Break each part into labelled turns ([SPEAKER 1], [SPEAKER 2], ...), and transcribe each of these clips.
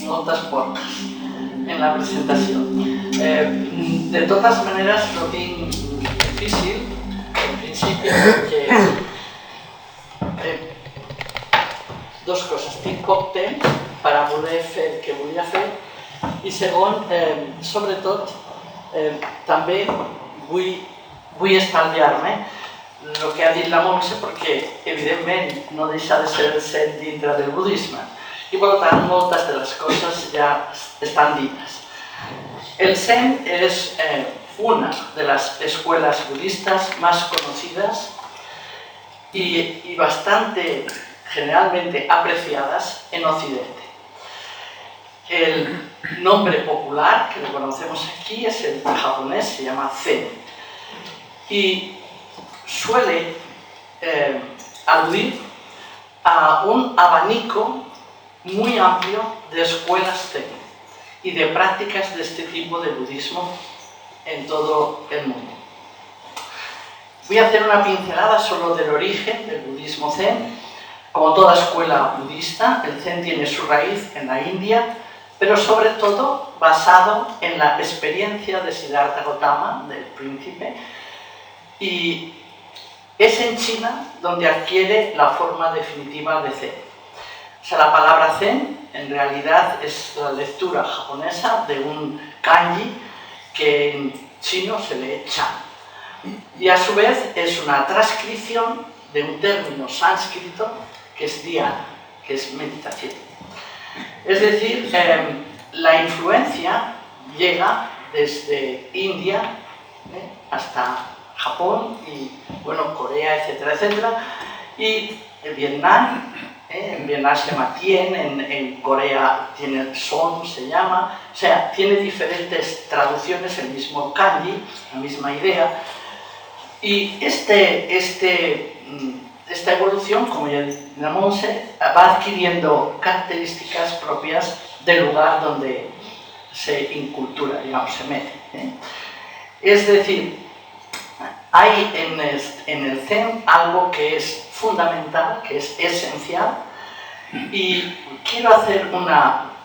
[SPEAKER 1] moltes portes en la presentació. De totes maneres, no tinc difícil, en principi, perquè dos coses. Tinc poc temps per a poder fer el que volia fer i segon, sobretot, també vull estalviar-me el que ha dit la Montse perquè, evidentment, no deixa de ser el Zen dintre del budisme i, per tant, moltes de les coses ja estan dites. El Zen es una de las escuelas budistas más conocidas y bastante generalmente apreciadas en Occidente. El nombre popular que le conocemos aquí es el japonés, se llama Zen, y suele aludir a un abanico muy amplio de escuelas Zen y de prácticas de este tipo de budismo en todo el mundo. Voy a hacer una pincelada solo del origen del budismo Zen. Como toda escuela budista, el Zen tiene su raíz en la India, pero sobre todo basado en la experiencia de Siddhartha Gautama, del príncipe, y es en China donde adquiere la forma definitiva de Zen. O sea, la palabra Zen en realidad es la lectura japonesa de un kanji que en chino se lee Chan. Y a su vez es una transcripción de un término sánscrito que es dhyana, que es meditación. Es decir, la influencia llega desde India hasta Japón y, bueno, Corea, etcétera, etcétera, y en Vietnam se llama Tien, en Corea tiene Son, se llama, o sea, tiene diferentes traducciones, el mismo kanji, la misma idea, y esta evolución, como ya decíamos, va adquiriendo características propias del lugar donde se incultura, digamos, se mete. Es decir, hay en el Zen algo que es fundamental, que es esencial, y quiero hacer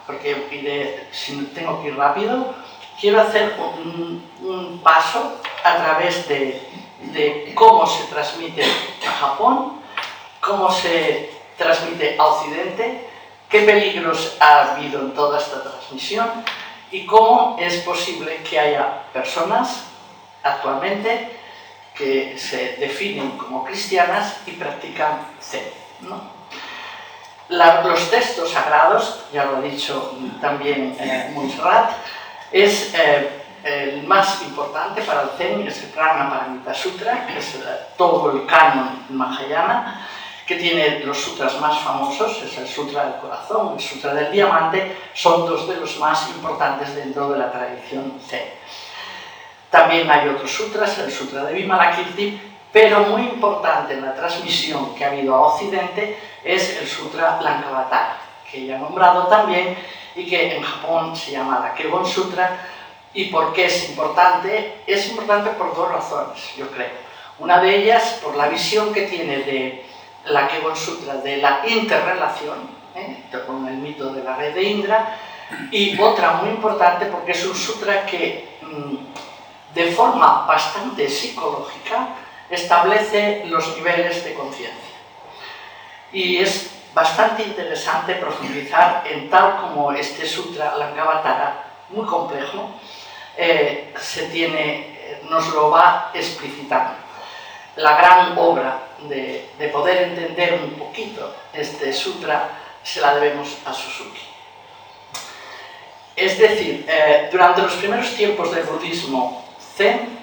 [SPEAKER 1] porque si tengo que ir rápido, quiero hacer un paso a través de cómo se transmite a Japón, cómo se transmite a Occidente, qué peligros ha habido en toda esta transmisión y cómo es posible que haya personas actualmente que se definen como cristianas y practican Zen, ¿no? Los textos sagrados, ya lo ha dicho también Montserrat, es el más importante para el Zen, es el Prajnaparamita Sutra, que es todo el canon Mahayana, que tiene los sutras más famosos, es el Sutra del Corazón, el Sutra del Diamante, son dos de los más importantes dentro de la tradición Zen. También hay otros sutras, el Sutra de Vimalakirti, pero muy importante en la transmisión que ha habido a Occidente es el Sutra Lankavatara, que ya he nombrado también y que en Japón se llama Dakegon Sutra. ¿Y por qué es importante? Es importante por dos razones, yo creo. Una de ellas, por la visión que tiene de la Dakegon Sutra de la interrelación, con el mito de la red de Indra, y otra muy importante porque es un sutra que de forma bastante psicológica establece los niveles de conciencia. Y es bastante interesante profundizar en tal como este sutra Lankavatara, muy complejo, nos lo va explicitando. La gran obra de poder entender un poquito este sutra se la debemos a Suzuki. Es decir, durante los primeros tiempos del budismo Zen,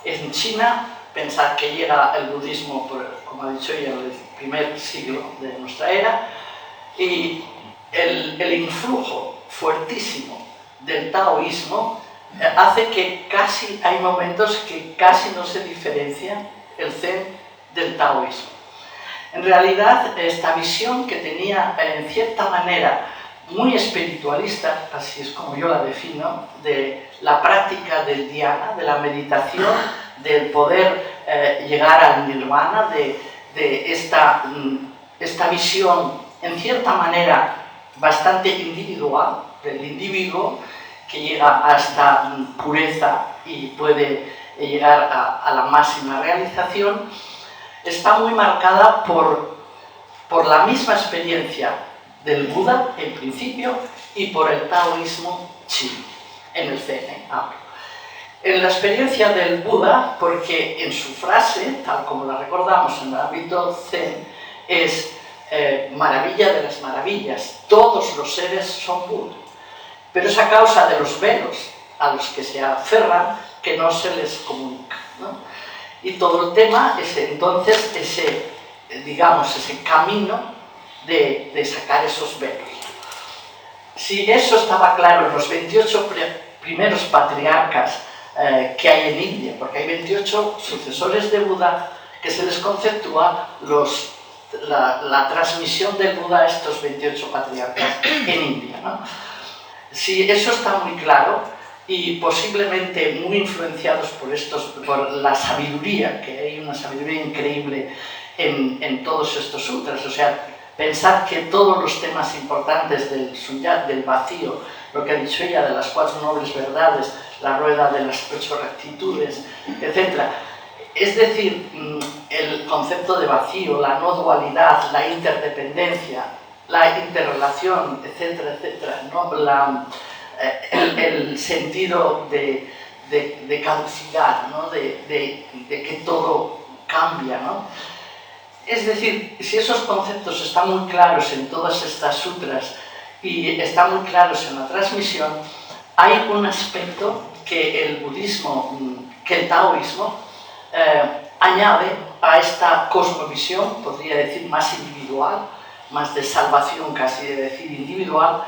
[SPEAKER 1] en China, pensar que llega el budismo, como ha dicho ella, en el primer siglo de nuestra era, y el influjo fuertísimo del taoísmo hace que hay momentos que casi no se diferencia el Zen del taoísmo. En realidad, esta visión que tenía, en cierta manera, muy espiritualista, así es como yo la defino, de la práctica del dhyana, de la meditación, del poder llegar al nirvana, de esta visión en cierta manera, bastante individual, del individuo, que llega a esta pureza y puede llegar a la máxima realización, está muy marcada por la misma experiencia del Buda, en principio, y por el taoísmo chino, en el Zen. En la experiencia del Buda, porque en su frase, tal como la recordamos en el ámbito Zen, es maravilla de las maravillas, todos los seres son Buda. Pero es a causa de los velos a los que se aferran que no se les comunica, ¿no? Y todo el tema es entonces ese camino de sacar esos velos. Si eso estaba claro en los 28 primeros patriarcas que hay en India, porque hay 28 sucesores de Buda que se les conceptúa la transmisión del Buda a estos 28 patriarcas en India, ¿no? Si eso está muy claro y posiblemente muy influenciados por la sabiduría, que hay una sabiduría increíble en todos estos sutras, o sea, pensad que todos los temas importantes del Sunyat, del vacío, lo que ha dicho ella de las 4 nobles verdades, la rueda de las 8 rectitudes, etc. Es decir, el concepto de vacío, la no dualidad, la interdependencia, la interrelación, etcétera, etcétera, ¿no? El sentido de caducidad, ¿no? de que todo cambia, ¿no? Es decir, si esos conceptos están muy claros en todas estas sutras y están muy claros en la transmisión, hay un aspecto que el budismo, que el taoísmo añade a esta cosmovisión, podría decir más individual, más de salvación casi de decir individual,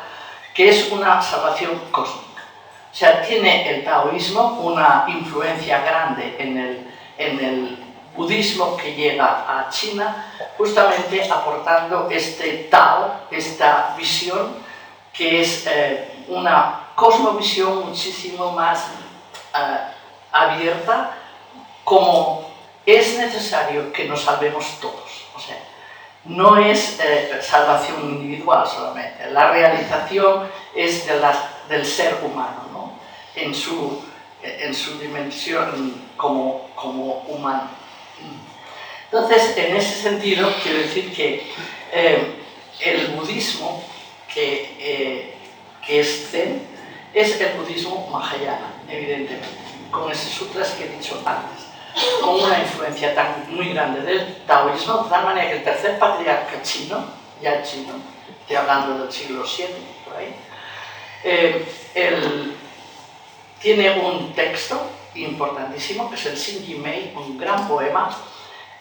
[SPEAKER 1] que es una salvación cósmica. O sea, tiene el taoísmo una influencia grande en el budismo que llega a China, justamente aportando este Tao, esta visión, que es una cosmovisión muchísimo más abierta, como es necesario que nos salvemos todos. O sea, no es salvación individual solamente, la realización es del ser humano, ¿no? en su dimensión como humano. Entonces, en ese sentido, quiero decir que el budismo que es Zen es el budismo Mahayana, evidentemente, con esos sutras que he dicho antes, con una influencia muy grande del taoísmo, de tal manera que el tercer patriarca chino, ya chino, estoy hablando del siglo VII, por ahí, él tiene un texto importantísimo, que es el Xingyi Mei, un gran poema,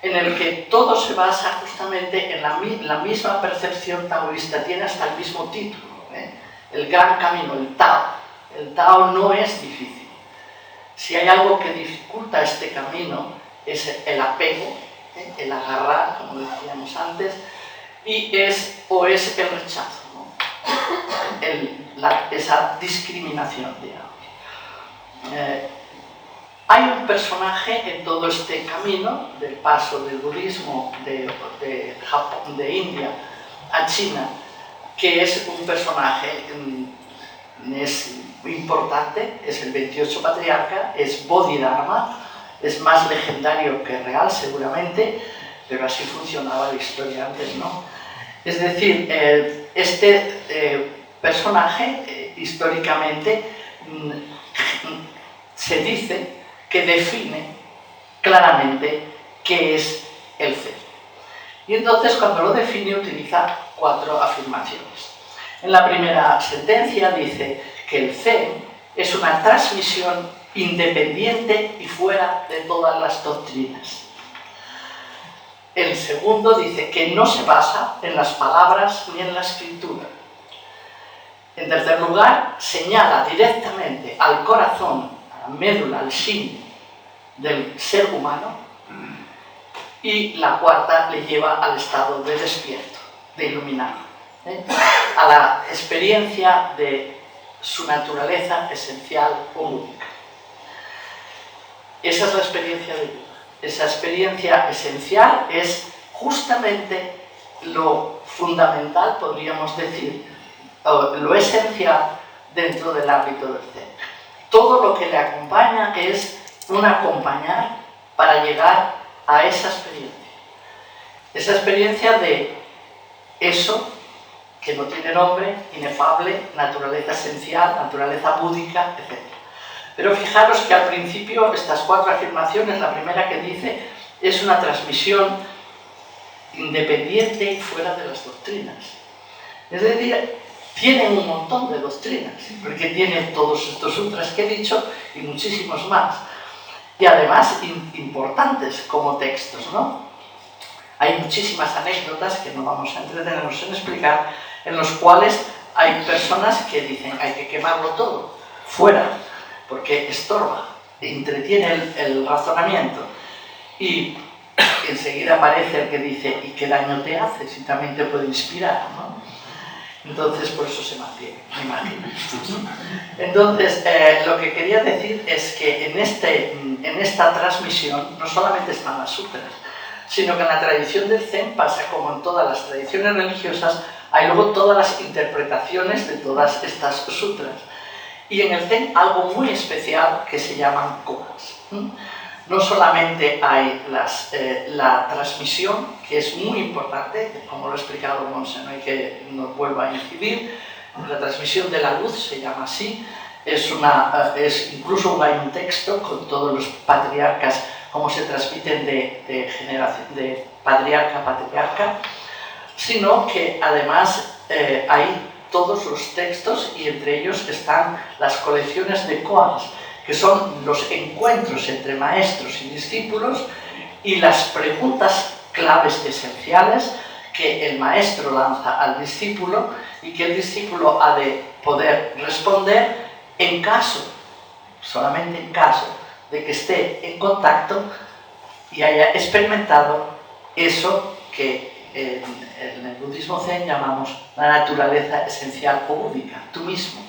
[SPEAKER 1] en el que todo se basa justamente en la misma percepción taoísta, tiene hasta el mismo título, el gran camino, el Tao. El Tao no es difícil. Si hay algo que dificulta este camino es el apego, el agarrar, como decíamos antes, y es el rechazo, ¿no? Esa discriminación, digamos. Hay un personaje en todo este camino del paso del budismo de Japón, de India a China, que es un personaje es muy importante, es el 28 patriarca, es Bodhidharma, es más legendario que real seguramente, pero así funcionaba la historia antes, ¿no? Es decir, este personaje históricamente se dice que define claramente qué es el Zen. Y entonces cuando lo define utiliza 4 afirmaciones. En la primera sentencia dice que el Zen es una transmisión independiente y fuera de todas las doctrinas. El segundo dice que no se basa en las palabras ni en la escritura. En tercer lugar, señala directamente al corazón, a la médula, al shin del ser humano. Y la cuarta le lleva al estado de despierto, de iluminado, a la experiencia de su naturaleza esencial o única. Esa es la experiencia de Buda. Esa experiencia esencial es justamente lo fundamental, podríamos decir, lo esencial dentro del ámbito del Zen. Todo lo que le acompaña es un acompañar para llegar a esa experiencia de eso que no tiene nombre, inefable, naturaleza esencial, naturaleza búdica, etc. Pero fijaros que al principio estas 4 afirmaciones, la primera que dice, es una transmisión independiente y fuera de las doctrinas. Es decir, tienen un montón de doctrinas, porque tienen todos estos sutras que he dicho y muchísimos más. Y además importantes como textos, ¿no? Hay muchísimas anécdotas que no vamos a entretenernos en explicar, en los cuales hay personas que dicen hay que quemarlo todo, fuera, porque estorba, entretiene el razonamiento. Y enseguida aparece el que dice, ¿y qué daño te hace si también te puede inspirar, ¿no? Entonces, por eso se mantiene, me imagino. Entonces, lo que quería decir es que en esta transmisión no solamente están las sutras, sino que en la tradición del Zen pasa como en todas las tradiciones religiosas, hay luego todas las interpretaciones de todas estas sutras. Y en el Zen algo muy especial que se llaman koans. No solamente hay la transmisión, que es muy importante, como lo ha explicado Monse, no hay que nos vuelva a incidir, la transmisión de la luz se llama así, incluso hay un texto con todos los patriarcas, cómo se transmiten de patriarca a patriarca, sino que además hay todos los textos y entre ellos están las colecciones de koans, que son los encuentros entre maestros y discípulos y las preguntas claves esenciales que el maestro lanza al discípulo y que el discípulo ha de poder responder en caso, solamente en caso, de que esté en contacto y haya experimentado eso que en el budismo Zen llamamos la naturaleza esencial o búdica, tú mismo,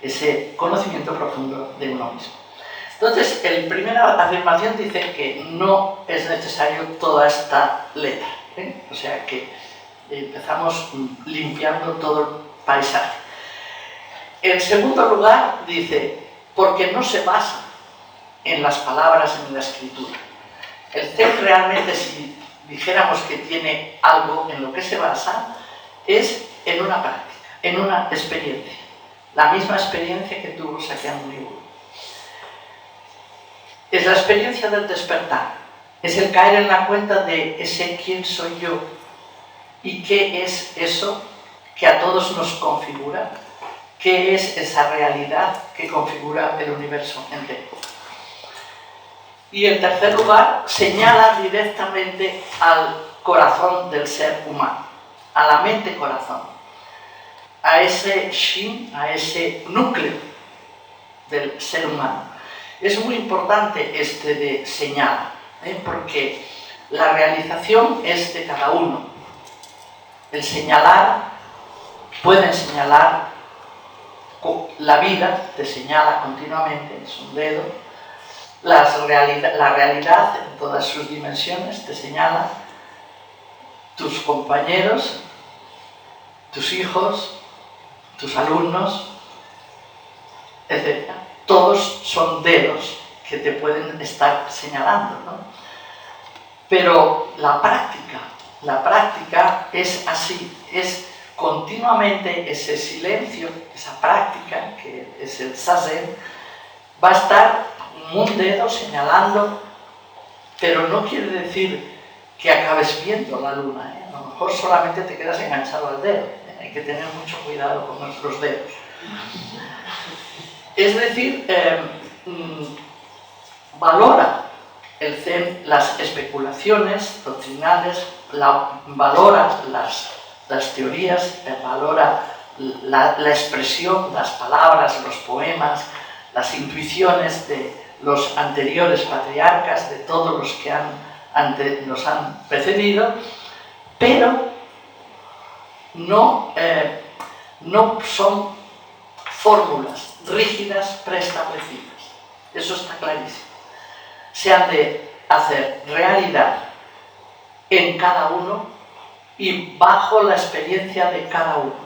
[SPEAKER 1] ese conocimiento profundo de uno mismo. Entonces, la primera afirmación dice que no es necesario toda esta letra, o sea que empezamos limpiando todo el paisaje. En segundo lugar, dice, porque no se basa en las palabras en la escritura. El Zen realmente, si dijéramos que tiene algo en lo que se basa, es en una práctica, en una experiencia. La misma experiencia que tuvo Sakyamuni Buda. Es la experiencia del despertar. Es el caer en la cuenta de ese quién soy yo y qué es eso que a todos nos configura, qué es esa realidad que configura el universo entero. Y en tercer lugar, señala directamente al corazón del ser humano, a la mente-corazón, a ese shin, a ese núcleo del ser humano. Es muy importante de señala, porque la realización es de cada uno. El señalar, pueden señalar, la vida te señala continuamente, es un dedo. La realidad en todas sus dimensiones te señala, tus compañeros, tus hijos, tus alumnos, etc. Todos son dedos que te pueden estar señalando, ¿no? Pero la práctica es así, es continuamente ese silencio, esa práctica, que es el zazen, va a estar un dedo señalando, pero no quiere decir que acabes viendo la luna, A lo mejor solamente te quedas enganchado al dedo, Hay que tener mucho cuidado con nuestros dedos. Es decir, valora el Zen las especulaciones doctrinales, valora las teorías, valora la expresión, las palabras, los poemas, las intuiciones de los anteriores patriarcas, de todos los que nos han precedido, pero no son fórmulas rígidas preestablecidas. Eso está clarísimo. Se han de hacer realidad en cada uno y bajo la experiencia de cada uno.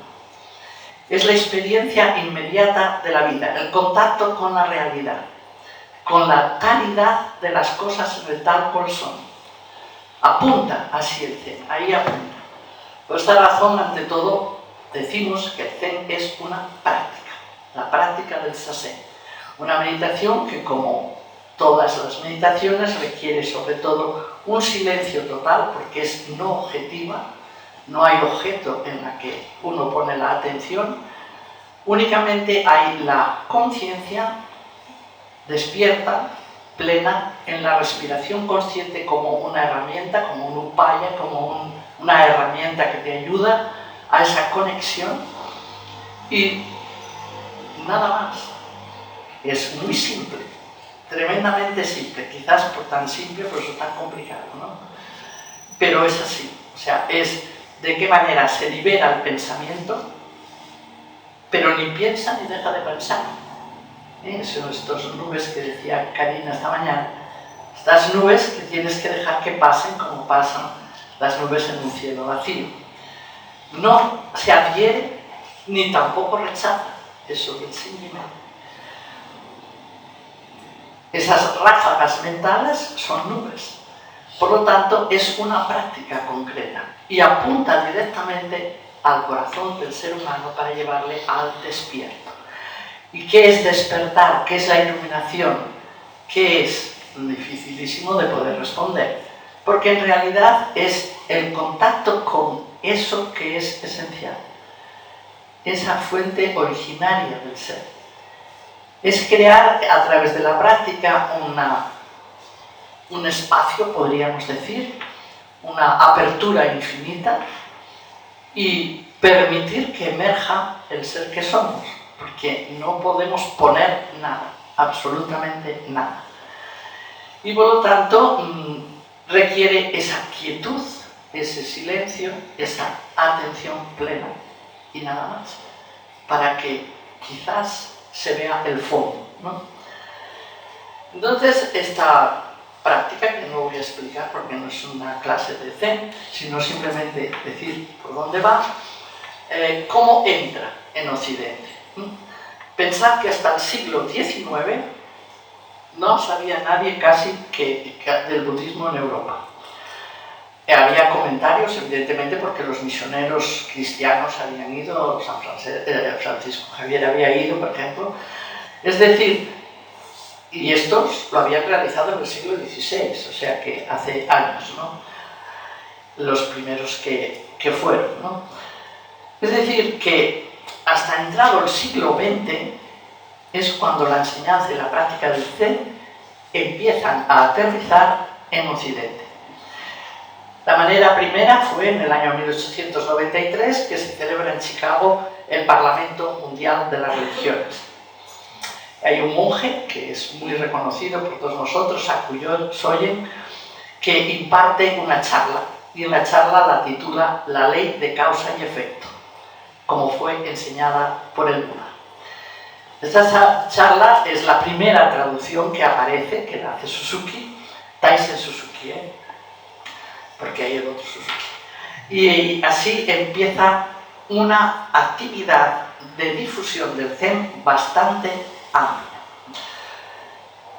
[SPEAKER 1] Es la experiencia inmediata de la vida, el contacto con la realidad, con la talidad de las cosas en el tal cual son. Apunta así el Zen, ahí apunta. Por esta razón, ante todo, decimos que el Zen es una práctica, la práctica del Zazen. Una meditación que, como todas las meditaciones, requiere sobre todo un silencio total, porque es no objetiva, no hay objeto en la que uno pone la atención, únicamente hay la conciencia despierta, plena, en la respiración consciente como una herramienta, como un upaya, como una herramienta que te ayuda a esa conexión y nada más. Es muy simple, tremendamente simple, quizás por tan simple, por eso tan complicado, ¿no? Pero es así, o sea, es de qué manera se libera el pensamiento, pero ni piensa ni deja de pensar. Son estas nubes que decía Karina esta mañana, estas nubes que tienes que dejar que pasen como pasan las nubes en un cielo vacío. No se adhiere ni tampoco rechaza, eso del síndrome. Esas ráfagas mentales son nubes. Por lo tanto, es una práctica concreta y apunta directamente al corazón del ser humano para llevarle al despierto. ¿Y qué es despertar? ¿Qué es la iluminación? ¿Qué es? Dificilísimo de poder responder, porque en realidad es el contacto con eso que es esencial, esa fuente originaria del ser. Es crear a través de la práctica un espacio, podríamos decir, una apertura infinita y permitir que emerja el ser que somos, porque no podemos poner nada, absolutamente nada. Y por lo tanto requiere esa quietud, ese silencio, esa atención plena y nada más, para que quizás se vea el fondo, ¿no? Entonces, esta práctica, que no voy a explicar porque no es una clase de Zen, sino simplemente decir por dónde va, cómo entra en Occidente. Pensad que hasta el siglo XIX no sabía nadie casi del budismo en Europa. Había comentarios, evidentemente, porque los misioneros cristianos habían ido, Francisco Javier había ido, por ejemplo. Es decir, y estos lo habían realizado en el siglo XVI, o sea que hace años, ¿no? Los primeros que fueron, ¿no? Es decir, que hasta entrado el siglo XX es cuando la enseñanza y la práctica del Zen empiezan a aterrizar en Occidente. La manera primera fue en el año 1893, que se celebra en Chicago el Parlamento Mundial de las Religiones. Hay un monje que es muy reconocido por todos nosotros, Akuyo Soyen, que imparte una charla, y una charla la titula La ley de causa y efecto, como fue enseñada por el Buda. Esta charla es la primera traducción que aparece, que la hace Suzuki, Taisen Suzuki, porque hay el otro Suzuki. Y así empieza una actividad de difusión del Zen bastante amplia.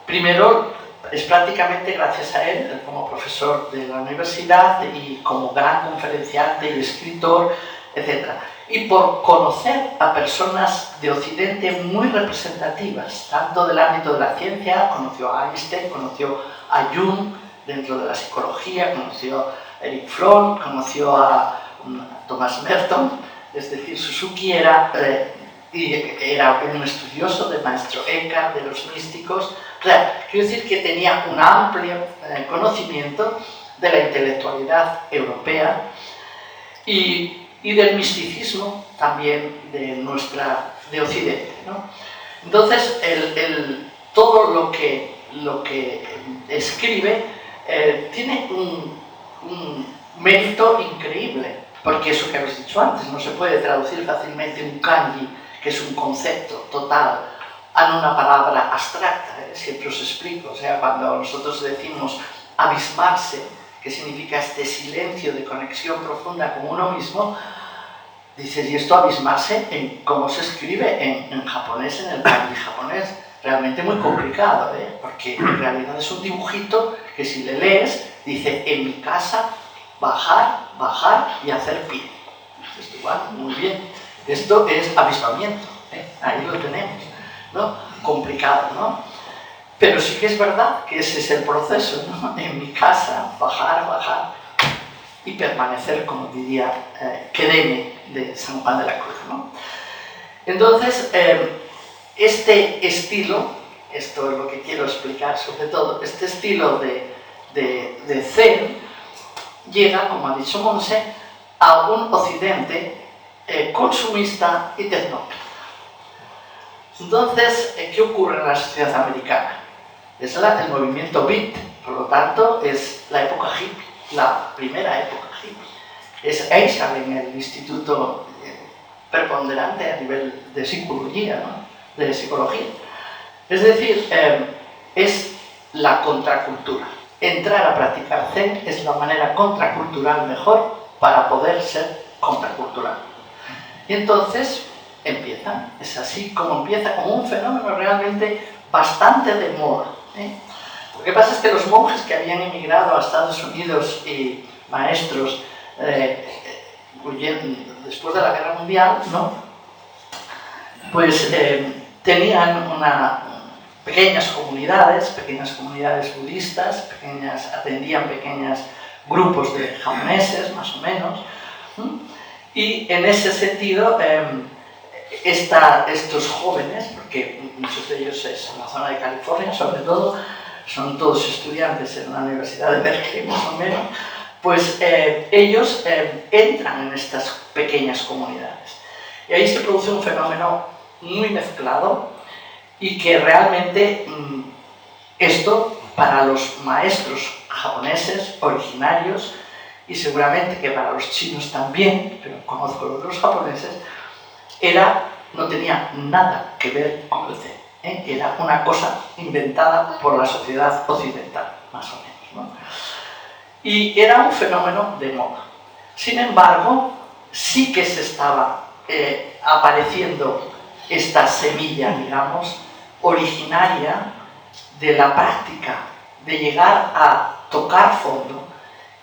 [SPEAKER 1] Primero, es prácticamente gracias a él, como profesor de la universidad y como gran conferenciante y escritor, etc. Y por conocer a personas de Occidente muy representativas, tanto del ámbito de la ciencia, conoció a Einstein, conoció a Jung dentro de la psicología, conoció a Eric Fromm, conoció a Thomas Merton, es decir, Suzuki era un estudioso del maestro Eckhart, de los místicos. O sea, quiero decir que tenía un amplio conocimiento de la intelectualidad europea y del misticismo también de Occidente, ¿no? Entonces, todo lo que escribe tiene un mérito increíble, porque eso que habéis dicho antes, no se puede traducir fácilmente un kanji, que es un concepto total, a una palabra abstracta, siempre os explico, o sea, cuando nosotros decimos abismarse, que significa este silencio de conexión profunda con uno mismo, dices, y esto abismarse en cómo se escribe en japonés, en el kanji japonés, realmente muy complicado, porque en realidad es un dibujito que si le lees, dice, en mi casa, bajar, bajar y hacer pie. Esto igual, muy bien. Esto es abismamiento, ahí lo tenemos, ¿no? Complicado, ¿no? Pero sí que es verdad que ese es el proceso, ¿no? En mi casa, bajar, bajar y permanecer, como diría Quedeme de San Juan de la Cruz, ¿no? Entonces, este estilo, esto es lo que quiero explicar sobre todo, este estilo de Zen llega, como ha dicho Monse, a un occidente consumista y tecnócrata. Entonces, ¿qué ocurre en la sociedad americana? Es el movimiento beat, por lo tanto, es la época hippie, la primera época hippie. Es Eichmann, el instituto preponderante a nivel de psicología, ¿no? De psicología. Es decir, es la contracultura. Entrar a practicar Zen es la manera contracultural mejor para poder ser contracultural. Y entonces empieza, es así como empieza, como un fenómeno realmente bastante de moda. Lo que pasa es que los monjes que habían emigrado a Estados Unidos y maestros después de la Guerra Mundial, ¿no? Pues tenían pequeñas comunidades budistas, atendían pequeños grupos de japoneses, más o menos, y en ese sentido estos jóvenes, porque muchos de ellos es en la zona de California, sobre todo, son todos estudiantes en la Universidad de Berkeley, más o menos, pues ellos entran en estas pequeñas comunidades. Y ahí se produce un fenómeno muy mezclado y que realmente esto para los maestros japoneses originarios y seguramente que para los chinos también, pero conozco los japoneses, no tenía nada que ver con el Zen. Era una cosa inventada por la sociedad occidental, más o menos, ¿no? Y era un fenómeno de moda. Sin embargo, sí que se estaba apareciendo esta semilla, digamos, originaria de la práctica, de llegar a tocar fondo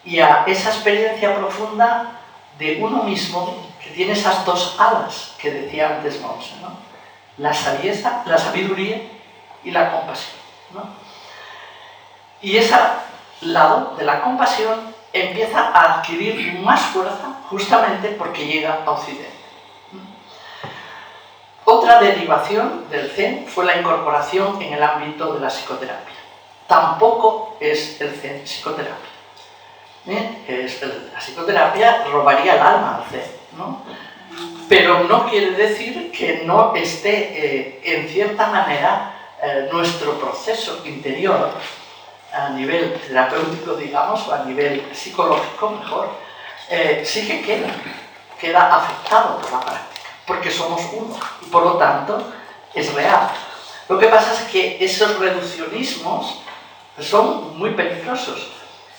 [SPEAKER 1] y a esa experiencia profunda de uno mismo que tiene esas dos alas que decía antes Monse, ¿no? La sabiduría y la compasión, ¿no? Y ese lado de la compasión empieza a adquirir más fuerza justamente porque llega a Occidente. Otra derivación del Zen fue la incorporación en el ámbito de la psicoterapia. Tampoco es el Zen psicoterapia. La psicoterapia robaría el alma al Zen, ¿no? Pero no quiere decir que no esté, en cierta manera, nuestro proceso interior, a nivel terapéutico, digamos, o a nivel psicológico, mejor, sí que queda afectado por la práctica, porque somos uno, y por lo tanto es real. Lo que pasa es que esos reduccionismos son muy peligrosos.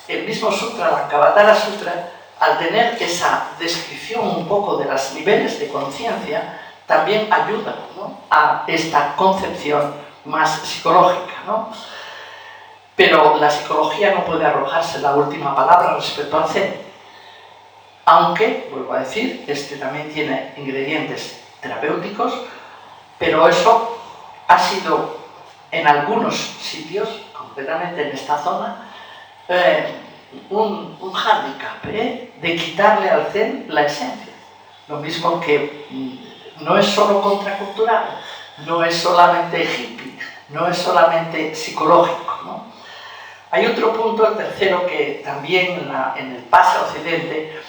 [SPEAKER 1] El mismo sutra, la Angavatara Sutra, al tener esa descripción un poco de los niveles de conciencia, también ayuda, ¿no?, a esta concepción más psicológica, ¿no? Pero la psicología no puede arrojarse la última palabra respecto al Zen. Aunque, vuelvo a decir, este también tiene ingredientes terapéuticos, pero eso ha sido en algunos sitios, concretamente en esta zona, un hándicap de quitarle al Zen la esencia. Lo mismo que no es solo contracultural, no es solamente hippie, no es solamente psicológico, ¿no? Hay otro punto, el tercero, que también en el pase a Occidente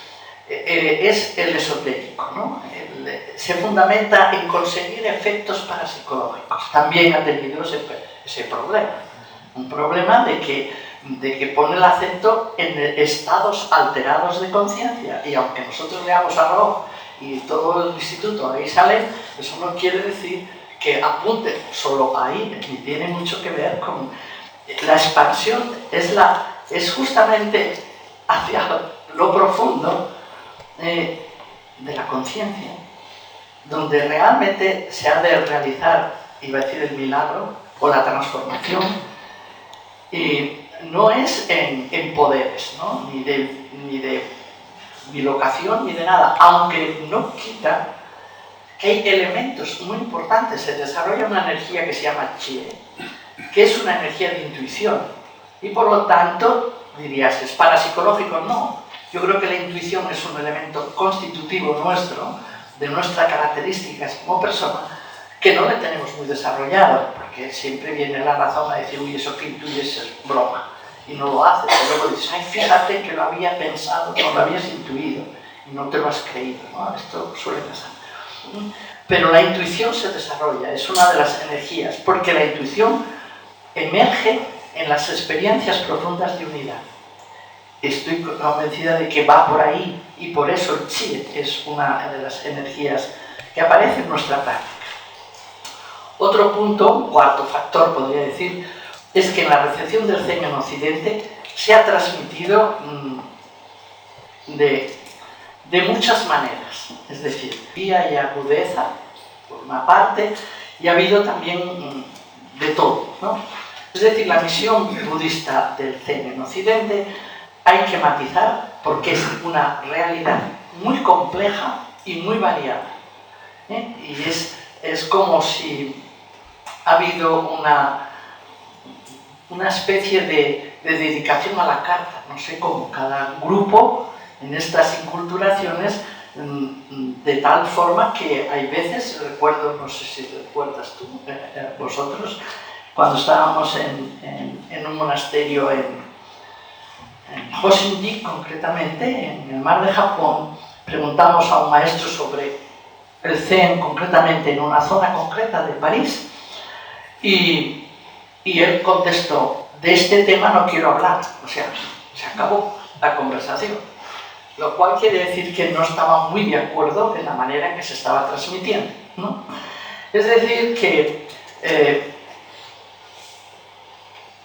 [SPEAKER 1] es el esotérico, ¿no? Se fundamenta en conseguir efectos parapsicológicos. También ha tenido ese problema. Un problema de que pone el acento en estados alterados de conciencia. Y aunque nosotros leamos a Roth y todo el instituto ahí sale, eso no quiere decir que apunte solo ahí, ni tiene mucho que ver con la expansión. Es justamente hacia lo profundo de la conciencia, donde realmente se ha de realizar, iba a decir el milagro, o la transformación, y no es en poderes, ¿no? ni de bilocación, ni de nada, aunque no quita que hay elementos muy importantes. Se desarrolla una energía que se llama chi, que es una energía de intuición, y por lo tanto, dirías, ¿es parapsicológico? No. Yo creo que la intuición es un elemento constitutivo nuestro, de nuestras características como persona, que no le tenemos muy desarrollado, porque siempre viene la razón a decir, uy, eso que intuyes es broma, y no lo haces. Y luego dices, ay, fíjate que lo había pensado, no lo habías intuido, y no te lo has creído, ¿no? Esto suele pasar. Pero la intuición se desarrolla, es una de las energías, porque la intuición emerge en las experiencias profundas de unidad. Estoy convencida de que va por ahí, y por eso el chi es una de las energías que aparece en nuestra práctica. Otro punto, un cuarto factor podría decir, es que en la recepción del Zen en Occidente se ha transmitido de muchas maneras, es decir, guía y agudeza por una parte, y ha habido también de todo, ¿no? Es decir, la misión budista del Zen en Occidente hay que matizar porque es una realidad muy compleja y muy variada, ¿eh? Y es como si ha habido una especie de dedicación a la carta, no sé cómo, cada grupo en estas inculturaciones, de tal forma que hay veces, recuerdo, no sé si recuerdas tú, vosotros, cuando estábamos en un monasterio en Hosshinji, concretamente, en el mar de Japón, preguntamos a un maestro sobre el Zen, concretamente en una zona concreta de París, y él contestó, de este tema no quiero hablar, o sea, se acabó la conversación, lo cual quiere decir que no estaba muy de acuerdo en la manera en que se estaba transmitiendo, ¿no? Es decir, que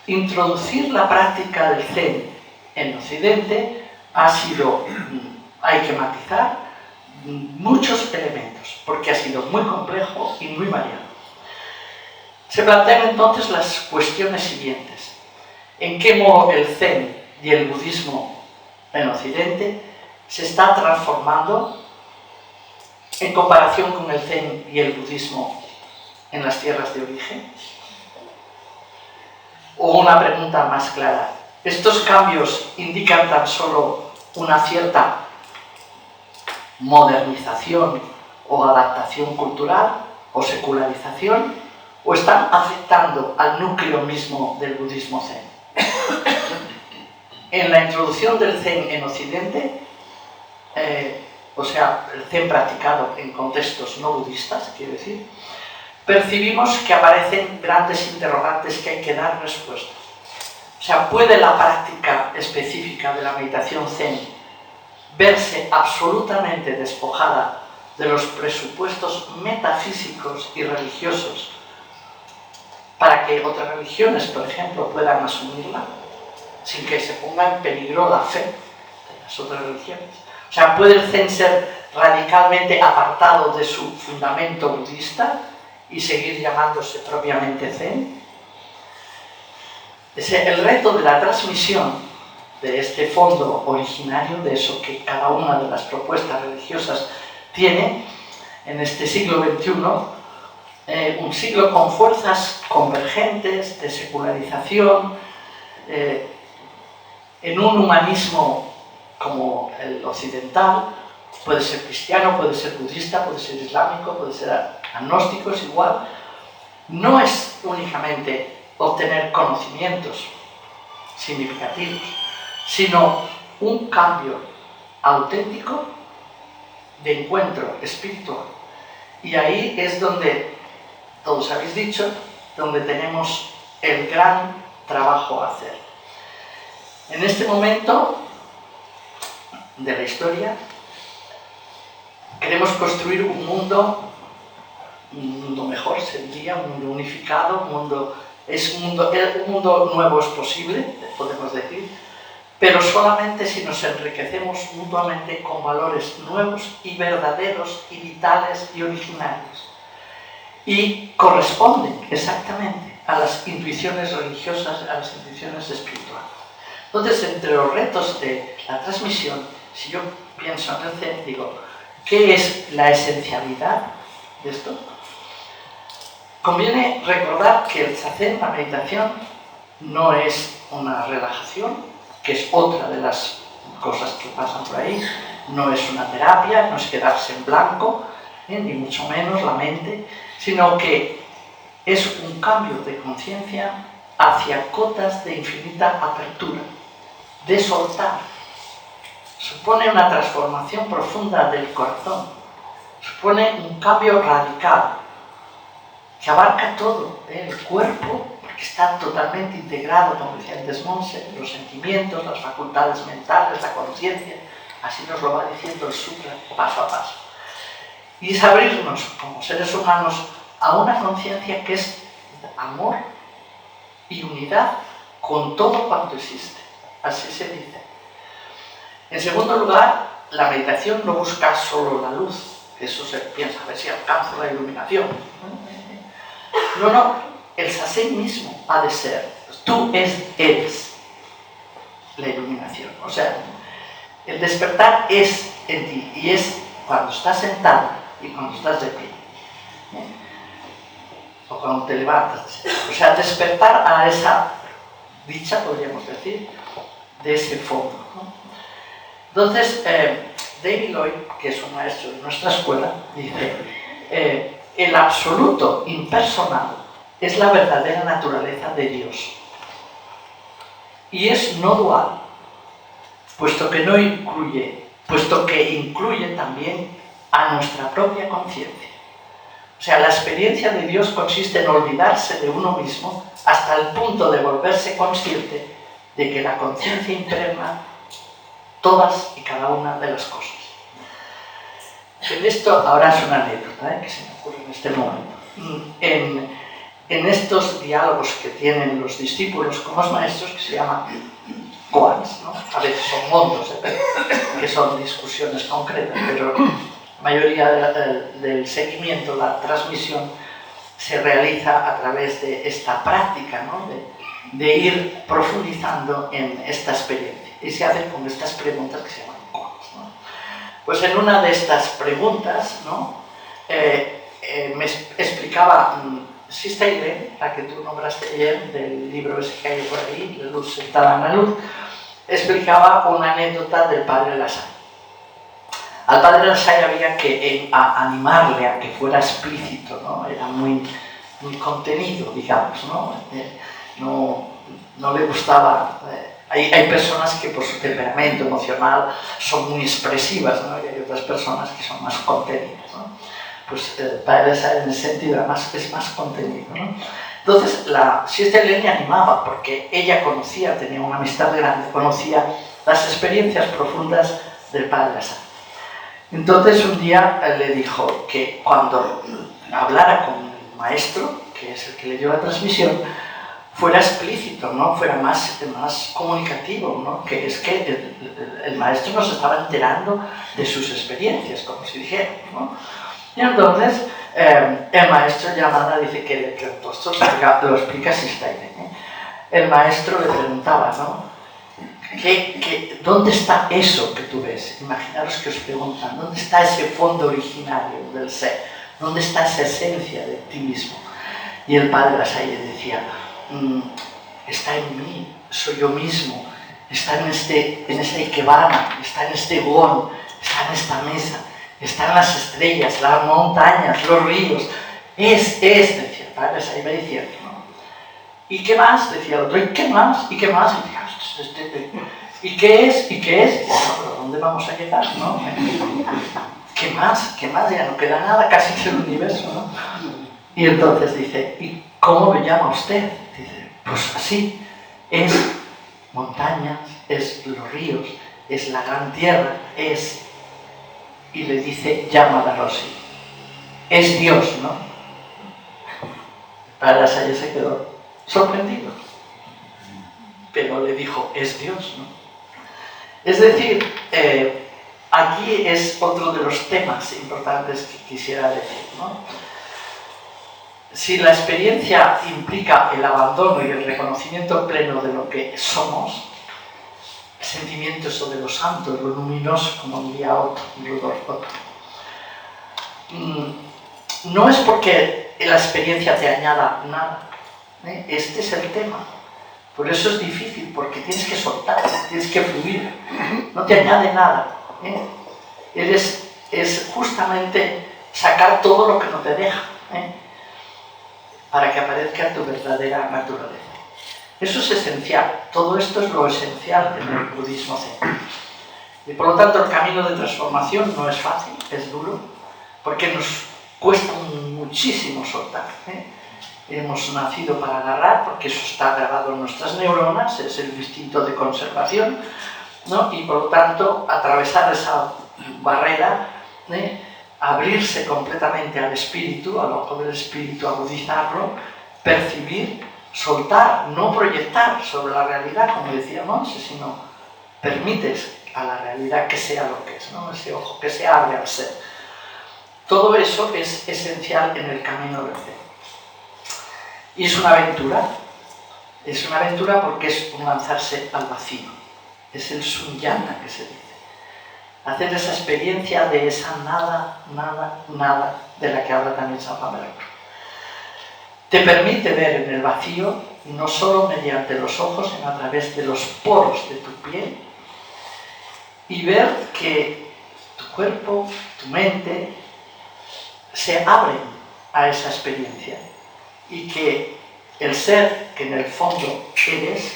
[SPEAKER 1] introducir la práctica del Zen en Occidente ha sido, hay que matizar, muchos elementos, porque ha sido muy complejo y muy variado. Se plantean entonces las cuestiones siguientes. ¿En qué modo el Zen y el budismo en Occidente se está transformando en comparación con el Zen y el budismo en las tierras de origen? O una pregunta más clara, ¿estos cambios indican tan solo una cierta modernización o adaptación cultural o secularización, o están afectando al núcleo mismo del budismo Zen? En la introducción del Zen en Occidente, o sea, el Zen practicado en contextos no budistas, quiero decir, percibimos que aparecen grandes interrogantes que hay que dar respuesta. O sea, ¿puede la práctica específica de la meditación Zen verse absolutamente despojada de los presupuestos metafísicos y religiosos para que otras religiones, por ejemplo, puedan asumirla sin que se ponga en peligro la fe de las otras religiones? O sea, ¿puede el Zen ser radicalmente apartado de su fundamento budista y seguir llamándose propiamente Zen? El reto de la transmisión de este fondo originario, de eso que cada una de las propuestas religiosas tiene en este siglo XXI, un siglo con fuerzas convergentes de secularización, en un humanismo como el occidental, puede ser cristiano, puede ser budista, puede ser islámico, puede ser agnóstico, es igual. No es únicamente obtener conocimientos significativos, sino un cambio auténtico de encuentro espiritual. Y ahí es donde, todos habéis dicho, donde tenemos el gran trabajo a hacer. En este momento de la historia, queremos construir un mundo mejor, sería un mundo unificado, un mundo nuevo es posible, podemos decir, pero solamente si nos enriquecemos mutuamente con valores nuevos y verdaderos y vitales y originarios. Y corresponden exactamente a las intuiciones religiosas, a las intuiciones espirituales. Entonces, entre los retos de la transmisión, si yo pienso en el Zen, digo, ¿qué es la esencialidad de esto? Conviene recordar que el zazen, la meditación, no es una relajación, que es otra de las cosas que pasan por ahí, no es una terapia, no es quedarse en blanco, ni mucho menos la mente, sino que es un cambio de conciencia hacia cotas de infinita apertura, de soltar. Supone una transformación profunda del corazón, supone un cambio radical que abarca todo, el cuerpo, porque está totalmente integrado, como decía antes Monse, los sentimientos, las facultades mentales, la conciencia, así nos lo va diciendo el Sutra paso a paso. Y es abrirnos como seres humanos a una conciencia que es amor y unidad con todo cuanto existe, así se dice. En segundo lugar, la meditación no busca solo la luz, eso se piensa, a ver si alcanzo la iluminación. No, el zazen mismo ha de ser, tú eres la iluminación, o sea, el despertar es en ti, y es cuando estás sentado y cuando estás de pie, o cuando te levantas, o sea, despertar a esa dicha, podríamos decir, de ese fondo, ¿no? Entonces, David Lloyd, que es un maestro de nuestra escuela, dice, el absoluto impersonal es la verdadera naturaleza de Dios y es no dual, puesto que incluye también a nuestra propia conciencia. O sea, la experiencia de Dios consiste en olvidarse de uno mismo hasta el punto de volverse consciente de que la conciencia impregna todas y cada una de las cosas. En esto, ahora es una anécdota que se me ocurre en este momento. En estos diálogos que tienen los discípulos con los maestros, que se llaman koans, ¿no? A veces son mondos, que son discusiones concretas, pero la mayoría del seguimiento, la transmisión, se realiza a través de esta práctica, ¿no? de ir profundizando en esta experiencia. Y se hacen con estas preguntas que se llaman koans, ¿no? Pues en una de estas preguntas, ¿no? Me explicaba Sista Irene, la que tú nombraste ayer, del libro ese que hay por ahí, La luz sentada en la luz, explicaba una anécdota del padre Lassalle. Al padre Lassalle había que animarle a que fuera explícito, ¿no? Era muy contenido, digamos, ¿no? No le gustaba. Hay personas que por su temperamento emocional son muy expresivas, ¿no? Y hay otras personas que son más contenidas, ¿no? Pues el padre Lassalle en ese sentido es más contenido, ¿no? Entonces la Sista Irene animaba porque ella tenía una amistad grande, conocía las experiencias profundas del padre Lassalle. Entonces un día le dijo que cuando hablara con el maestro, que es el que le dio la transmisión, fuera explícito, ¿no? Fuera más comunicativo, ¿no? Que es que el maestro nos estaba enterando de sus experiencias, como si dijera, ¿no? Y entonces el maestro llamada dice que le preguntó, esto lo explica Sista Irene. El maestro le preguntaba, ¿no? ¿Dónde está eso que tú ves? Imaginaros que os preguntan, ¿dónde está ese fondo originario del ser? ¿Dónde está esa esencia de ti mismo? Y el padre Lassalle decía, está en mí, soy yo mismo, está en esta ikebana, está en este gon, está en esta mesa, está en las estrellas, las montañas, los ríos. Decía el padre Lassalle, me decía, ¿no? ¿Y qué más? Decía el otro, ¿y qué más? ¿Y qué más? Y decía, ¿y qué es? ¿Y qué es? Y decía, no, pero ¿dónde vamos a llegar? ¿No? ¿Qué más? ¿Qué más? Ya no queda nada casi del universo, ¿no? Y entonces dice, ¿y cómo lo llama usted? Dice, pues así, es montañas, es los ríos, es la gran tierra, es... Y le dice, llama Rossi, es Dios, ¿no? Para Lassalle se quedó sorprendido, pero le dijo, es Dios, ¿no? Es decir, aquí es otro de los temas importantes que quisiera decir, ¿no? Si la experiencia implica el abandono y el reconocimiento pleno de lo que somos, el sentimiento eso de lo santo, lo luminoso, como diría Rudolf Otto, no es porque la experiencia te añada nada, ¿eh? Este es el tema. Por eso es difícil, porque tienes que soltar, tienes que fluir, no te añade nada, ¿eh? Es justamente sacar todo lo que no te deja, ¿eh? Para que aparezca tu verdadera naturaleza. Eso es esencial, todo esto es lo esencial en el budismo zen. Y por lo tanto el camino de transformación no es fácil, es duro, porque nos cuesta muchísimo soltar, ¿eh? Hemos nacido para agarrar, porque eso está grabado en nuestras neuronas, es el instinto de conservación, ¿no? Y por lo tanto atravesar esa barrera, ¿eh? Abrirse completamente al espíritu, al ojo del espíritu, agudizarlo, percibir, soltar, no proyectar sobre la realidad, como decía Monse, sino permites a la realidad que sea lo que es, ¿no? Ese ojo que se abre al ser. Todo eso es esencial en el camino del Zen. Y es una aventura porque es un lanzarse al vacío, es el sunyata que se dice. Hacer esa experiencia de esa nada, nada, nada, de la que habla también San Pablo. Te permite ver en el vacío, no solo mediante los ojos, sino a través de los poros de tu piel, y ver que tu cuerpo, tu mente, se abren a esa experiencia, y que el ser que en el fondo eres,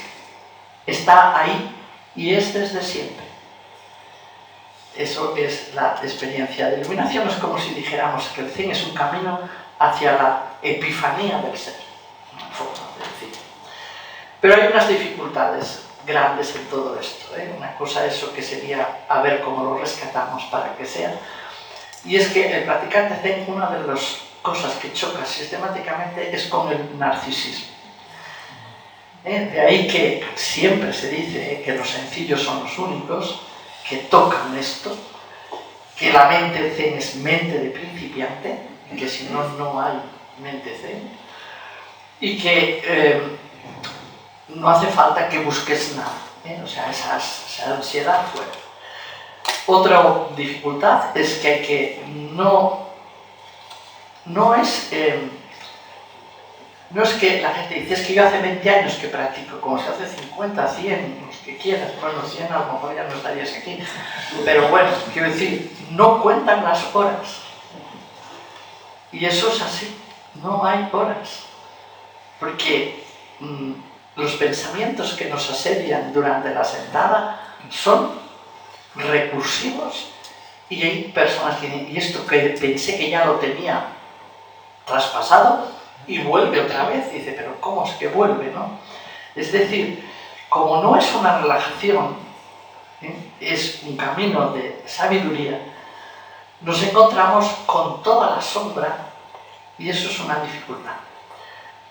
[SPEAKER 1] está ahí, y es desde siempre. Eso es la experiencia de iluminación. Es como si dijéramos que el Zen es un camino hacia la epifanía del ser, una forma de decir. Pero hay unas dificultades grandes en todo esto, ¿eh? Una cosa eso que sería a ver cómo lo rescatamos para que sea, y es que el practicante Zen, una de las cosas que choca sistemáticamente es con el narcisismo. De ahí que siempre se dice que los sencillos son los únicos que tocan esto, que la mente zen es mente de principiante, y que si no, no hay mente zen, y que no hace falta que busques nada, o sea, esa ansiedad fuera. Otra dificultad es que no es que la gente dice, es que yo hace 20 años que practico, como si hace 50, 100, los que quieras. Bueno, 100 a lo mejor ya no estarías aquí. Pero bueno, quiero decir, no cuentan las horas. Y eso es así, no hay horas. Porque los pensamientos que nos asedian durante la sentada son recursivos. Y hay personas que dicen, y esto que pensé que ya lo tenía traspasado, y vuelve otra vez, y dice, pero ¿cómo es que vuelve, no? Es decir, como no es una relajación, es un camino de sabiduría, nos encontramos con toda la sombra, y eso es una dificultad.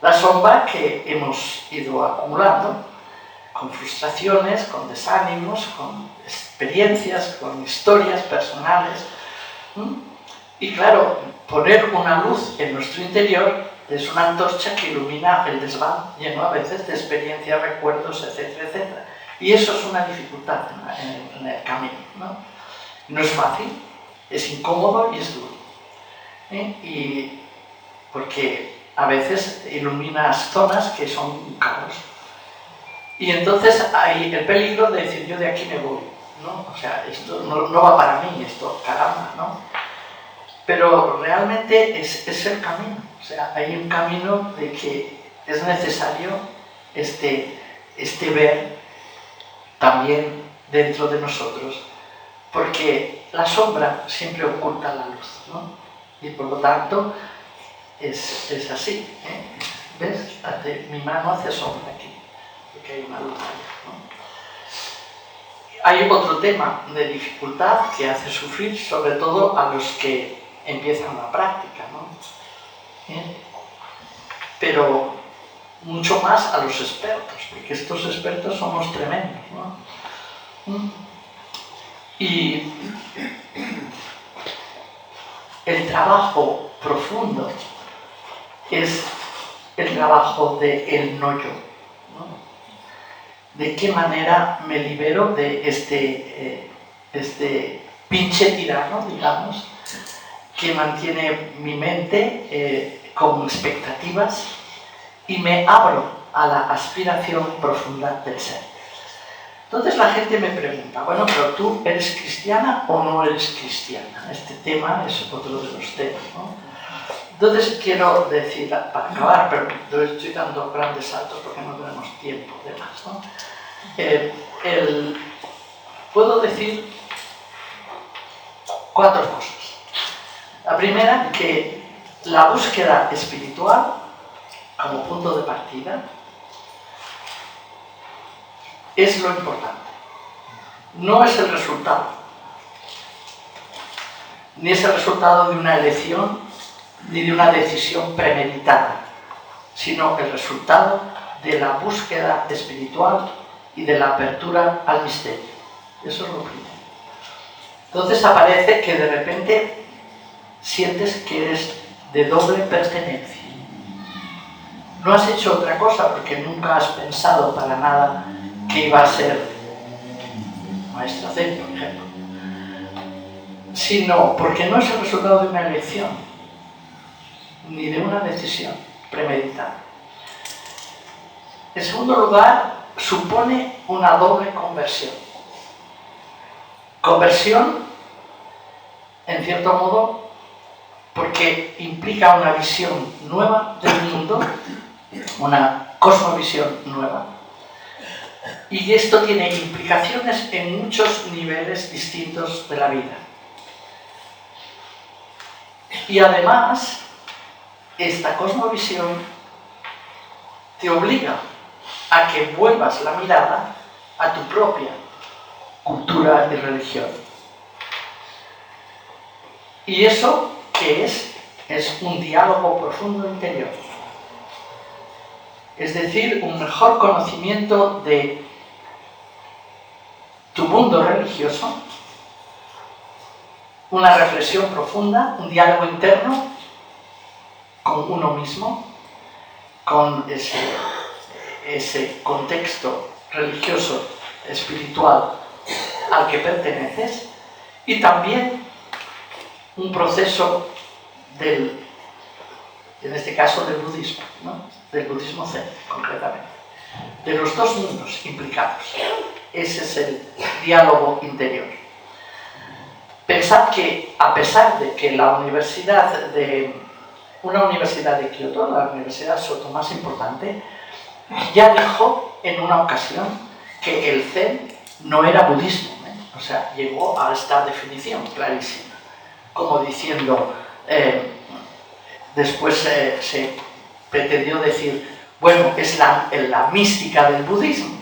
[SPEAKER 1] La sombra que hemos ido acumulando, con frustraciones, con desánimos, con experiencias, con historias personales. Y claro, poner una luz en nuestro interior es una antorcha que ilumina el desván lleno a veces de experiencias, recuerdos, etcétera, etcétera. Y eso es una dificultad en el camino, ¿no? No es fácil, es incómodo y es duro. Y porque a veces iluminas zonas que son un caos. Y entonces hay el peligro de decir, yo de aquí me voy, ¿no? O sea, esto no va para mí, esto, caramba, ¿no? Pero realmente es el camino. O sea, hay un camino de que es necesario este ver también dentro de nosotros, porque la sombra siempre oculta la luz, ¿no? Y por lo tanto es así, ¿eh? ¿Ves? Mi mano hace sombra aquí, porque hay una luz ahí, ¿no? Hay otro tema de dificultad que hace sufrir sobre todo a los que empiezan la práctica, ¿no? Pero mucho más a los expertos, porque estos expertos somos tremendos, ¿no? Y el trabajo profundo es el trabajo del no yo, ¿no? ¿De qué manera me libero de este pinche tirano, digamos, que mantiene mi mente con expectativas y me abro a la aspiración profunda del ser? Entonces la gente me pregunta, bueno, pero ¿tú eres cristiana o no eres cristiana? Este tema es otro de los temas, ¿no? Entonces quiero decir, para acabar, pero estoy dando grandes saltos porque no tenemos tiempo de más, ¿no? Puedo decir 4 cosas. La primera, que la búsqueda espiritual como punto de partida es lo importante. No es el resultado, ni es el resultado de una elección, ni de una decisión premeditada, sino el resultado de la búsqueda espiritual y de la apertura al misterio. Eso es lo primero. Entonces aparece que de repente sientes que eres de doble pertenencia. No has hecho otra cosa porque nunca has pensado para nada que iba a ser maestra Zen, por ejemplo, sino porque no es el resultado de una elección ni de una decisión premeditada. En segundo lugar, supone una doble conversión. Conversión, en cierto modo, porque implica una visión nueva del mundo, una cosmovisión nueva. Y esto tiene implicaciones en muchos niveles distintos de la vida. Y además, esta cosmovisión te obliga a que vuelvas la mirada a tu propia cultura y religión. ¿Y eso qué es? Es un diálogo profundo interior. Es decir, un mejor conocimiento de tu mundo religioso, una reflexión profunda, un diálogo interno con uno mismo, con ese contexto religioso, espiritual al que perteneces, y también un proceso en este caso del budismo, ¿no? Del budismo zen, concretamente, de los dos mundos implicados. Ese es el diálogo interior. Pensad que, a pesar de que una universidad de Kioto, la Universidad Soto más importante, ya dijo en una ocasión que el zen no era budismo, ¿eh? O sea, llegó a esta definición clarísima, como diciendo, después se pretendió decir, bueno, es la mística del budismo,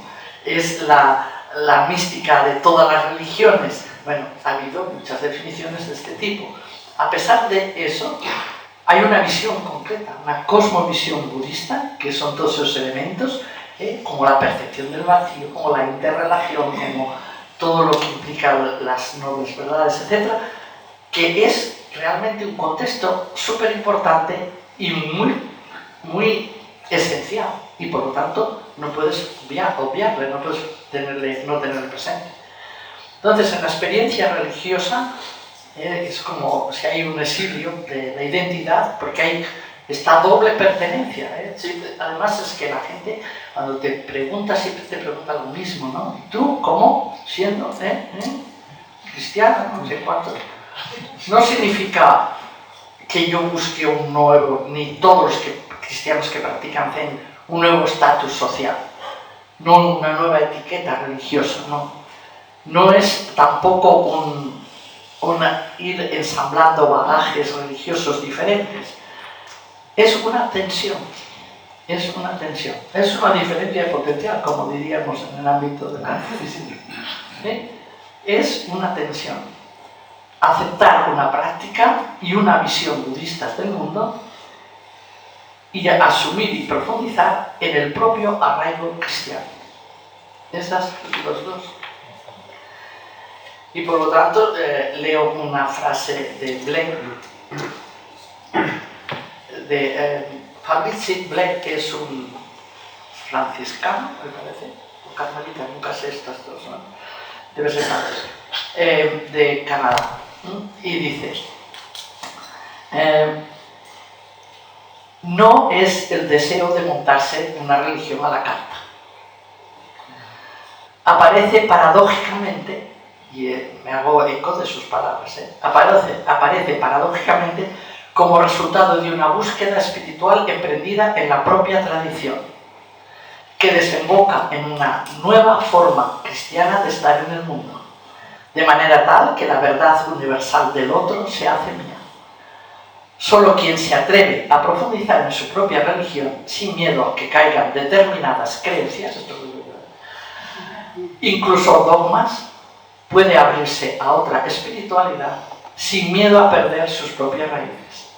[SPEAKER 1] es la mística de todas las religiones. Bueno, ha habido muchas definiciones de este tipo. A pesar de eso, hay una visión concreta, una cosmovisión budista, que son todos esos elementos, como la percepción del vacío, como la interrelación, como todo lo que implica las nobles verdades, etc., que es realmente un contexto súper importante y muy esencial, y por lo tanto no puedes obviarle, no puedes no tenerle presente. Entonces, en la experiencia religiosa es como si hay un exilio de la identidad, porque hay esta doble pertenencia. Además es que la gente, cuando te pregunta, siempre te pregunta lo mismo, ¿no? ¿Y tú cómo? Siendo cristiano, no sé cuánto. No significa que yo busque un nuevo, ni todos los cristianos que practican Zen, un nuevo estatus social, no una nueva etiqueta religiosa, no. No es tampoco ir ensamblando bagajes religiosos diferentes. Es una tensión, es una diferencia potencial, como diríamos en el ámbito de la física. Es una tensión. Aceptar una práctica y una visión budistas del mundo y asumir y profundizar en el propio arraigo cristiano. Esas los dos. Y por lo tanto leo una frase de Blake, de Fabrizio Blake, que es un franciscano, me parece, o carmelita, nunca sé estas dos, ¿no? Debe ser antes, de Canadá. Y dice, no es el deseo de montarse una religión a la carta. Aparece paradójicamente, y me hago eco de sus palabras, aparece paradójicamente como resultado de una búsqueda espiritual emprendida en la propia tradición, que desemboca en una nueva forma cristiana de estar en el mundo, de manera tal que la verdad universal del otro se hace mía. Solo quien se atreve a profundizar en su propia religión sin miedo a que caigan determinadas creencias, incluso dogmas, puede abrirse a otra espiritualidad sin miedo a perder sus propias raíces.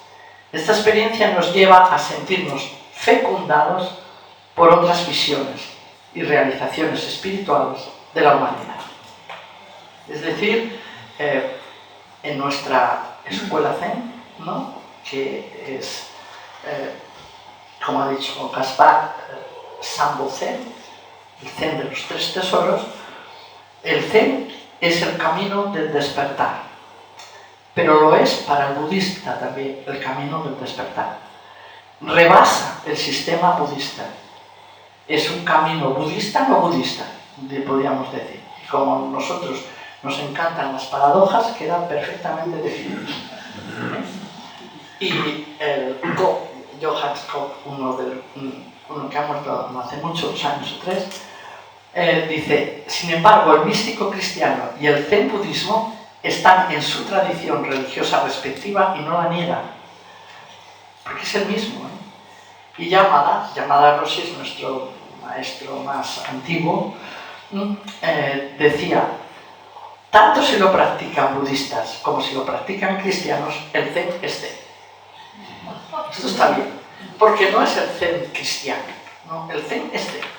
[SPEAKER 1] Esta experiencia nos lleva a sentirnos fecundados por otras visiones y realizaciones espirituales de la humanidad. Es decir, en nuestra escuela Zen, ¿no?, que es, como ha dicho Gaspar, Sambo Zen, el Zen de los tres tesoros, el Zen es el camino del despertar, pero lo es para el budista también el camino del despertar. Rebasa el sistema budista. Es un camino budista no budista, podríamos decir. Como nosotros nos encantan las paradojas, quedan perfectamente definidas. Y Johann Scott, uno que ha muerto no hace muchos años o 3, dice, sin embargo, el místico cristiano y el zen budismo están en su tradición religiosa respectiva y no la niegan, porque es el mismo, ¿eh? Y Yamada Roshi es nuestro maestro más antiguo, decía, tanto si lo practican budistas como si lo practican cristianos, el zen es zen. Esto está bien, porque no es el zen cristiano, no, el zen es zen.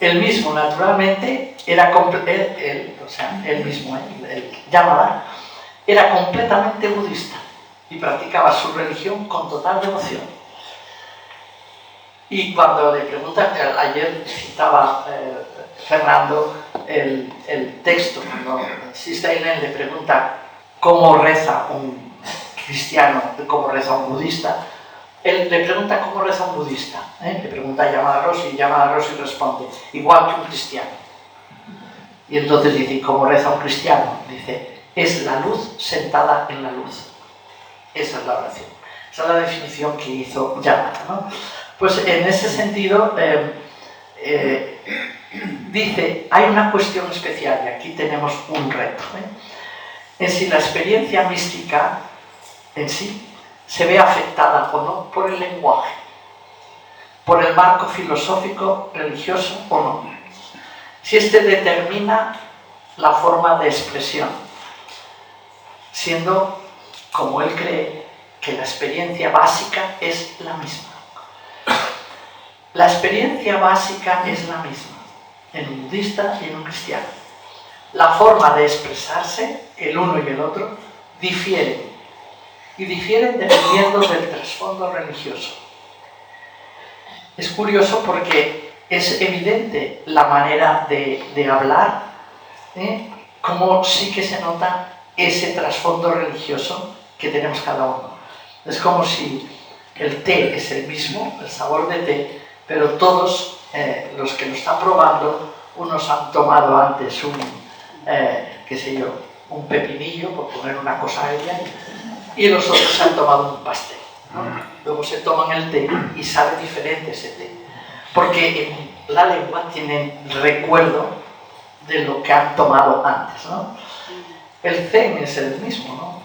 [SPEAKER 1] Él mismo, naturalmente, el Yamada, era completamente budista y practicaba su religión con total devoción. Y cuando le preguntan, ayer citaba Fernando el texto, cuando Sisteinen le pregunta cómo reza un cristiano, cómo reza un budista, él le pregunta cómo reza un budista, le pregunta a Yamada Roshi, y Yamada Roshi responde, igual que un cristiano. Y entonces dice, ¿cómo reza un cristiano? Dice, es la luz sentada en la luz. Esa es la oración. Esa es la definición que hizo Yamada, ¿no? Pues en ese sentido, dice, hay una cuestión especial, y aquí tenemos un reto, en si la experiencia mística en sí se ve afectada o no por el lenguaje, por el marco filosófico, religioso o no. Si este determina la forma de expresión, siendo, como él cree, que la experiencia básica es la misma. La experiencia básica es la misma, en un budista y en un cristiano. La forma de expresarse, el uno y el otro, difieren. Y difieren dependiendo del trasfondo religioso. Es curioso porque es evidente la manera de hablar, cómo sí que se nota ese trasfondo religioso que tenemos cada uno. Es como si el té es el mismo, el sabor de té, pero todos los que lo están probando, unos han tomado antes un pepinillo, por poner una cosa aérea, y los otros han tomado un pastel, ¿no? Luego se toman el té y sabe diferente ese té, porque en la lengua tienen recuerdo de lo que han tomado antes, ¿no? El zen es el mismo, ¿no?